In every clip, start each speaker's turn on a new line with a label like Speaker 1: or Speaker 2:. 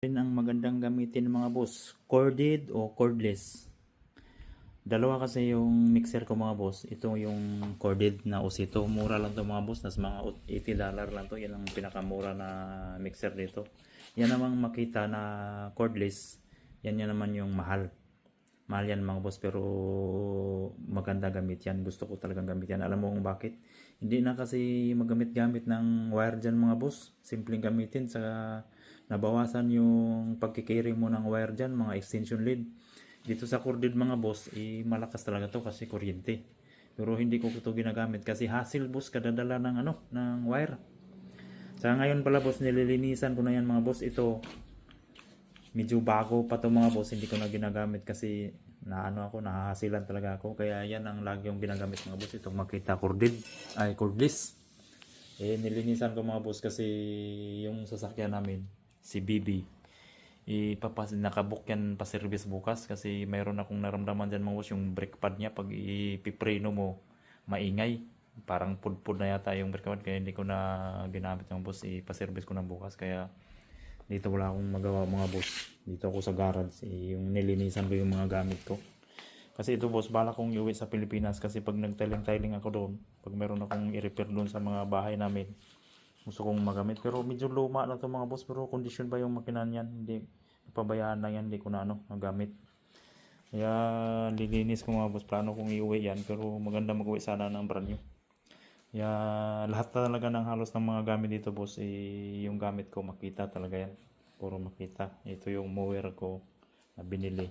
Speaker 1: Ang magandang gamitin mga boss, corded o cordless. Dalawa kasi yung mixer ko mga boss. Ito yung corded na Osito. Mura lang to mga boss. Nas mga $80 lang to. Yan ang pinakamura na mixer dito. Yan namang makita na cordless. Yan naman yung mahal. Mahal yan mga boss, pero maganda gamit yan. Gusto ko talagang gamit yan. Alam mo kung bakit? Hindi na kasi magamit-gamit ng wire dyan mga boss. Simpleng gamitin sa nabawasan yung pagkicarry mo ng wire dyan, mga extension lead. Dito sa corded mga boss, malakas talaga to kasi kuryente. Pero hindi ko ito ginagamit kasi hassle boss kadadala ng ng wire. Sa ngayon pala boss, nililinisan ko na yan mga boss. Ito medyo bago pa to mga boss, hindi ko na ginagamit kasi nahahasilan talaga ako. Kaya yan ang lagi yung ginagamit mga boss. Itong Makita cordless. Nilinisan ko mga boss kasi yung sasakyan namin, si BB, nakabook yan pa service bukas kasi mayroon akong naramdaman dyan mga boss, yung brake pad niya pag ipipreno mo maingay, parang pudpud na yata yung brake pad, kaya hindi ko na ginamit yung boss. Ipa-service ko na bukas, kaya dito wala akong magawa mga boss. Dito ako sa garage, yung nilinisan ko yung mga gamit ko. Kasi ito boss, bala kong iuwi sa Pilipinas kasi pag nagtiling-tiling ako doon, pag meron akong i-repair doon sa mga bahay namin, gusto kong magamit. Pero medyo luma na to mga boss, pero condition ba yung makina niyan? Hindi, pabayaan lang yan, hindi ko na magamit. Kaya lilinis ko mga boss, plano kong iuwi yan, pero maganda mag-uwi sana ng brand new. Kaya lahat talaga ng halos ng mga gamit dito boss, yung gamit ko Makita talaga yan, puro Makita. Ito yung mower ko na binili.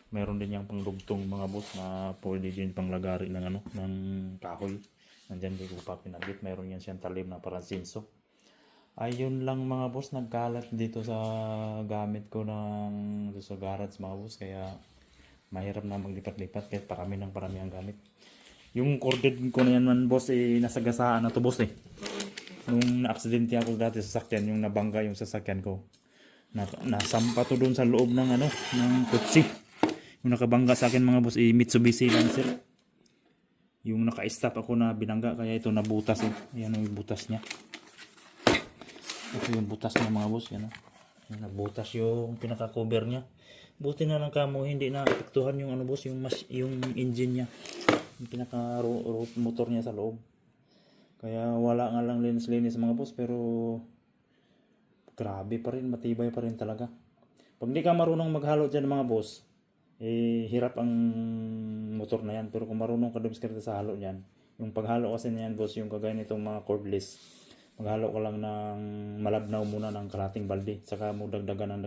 Speaker 1: Meron din yung pangdugtong mga boss na pwede din panglagari ng ng kahoy. Nandyan di ko pa pinabit. Meron yan siyang talim na parang sinso. Ayun lang mga boss, nagkalat dito sa gamit ko dito sa garage mga boss. Kaya mahirap na maglipat-lipat kahit parami ang gamit. Yung corded ko na yan man boss, nasagasaan na to boss Nung na-aksidente ako dati sa sasakyan, yung nabangga yung sasakyan ko. Nasampa to doon sa loob ng ng kutsi. Yung nakabangga sa akin mga boss, Mitsubishi Lancer. Yung naka-stop ako na binangga, kaya ito nabutas Yan yung butas niya. Ito yung butas niya mga boss, yan nabutas yung pinaka-cover niya. Buti na lang kamo hindi na apektuhan yung boss, yung engine niya. Yung pinaka motor niya sa loob. Kaya wala nga lang linis-linis mga boss, pero grabe pa rin, matibay pa rin talaga. Pag di ka marunong maghalo dyan mga boss, hirap ang motor na yan. Pero kung marunong ka dumiskarte sa halo niyan, yung paghalo kasi niyan boss, yung kagaya nitong mga cordless, maghalo ka lang ng malabnaw muna ng kalating balde, saka mo dagdagan ng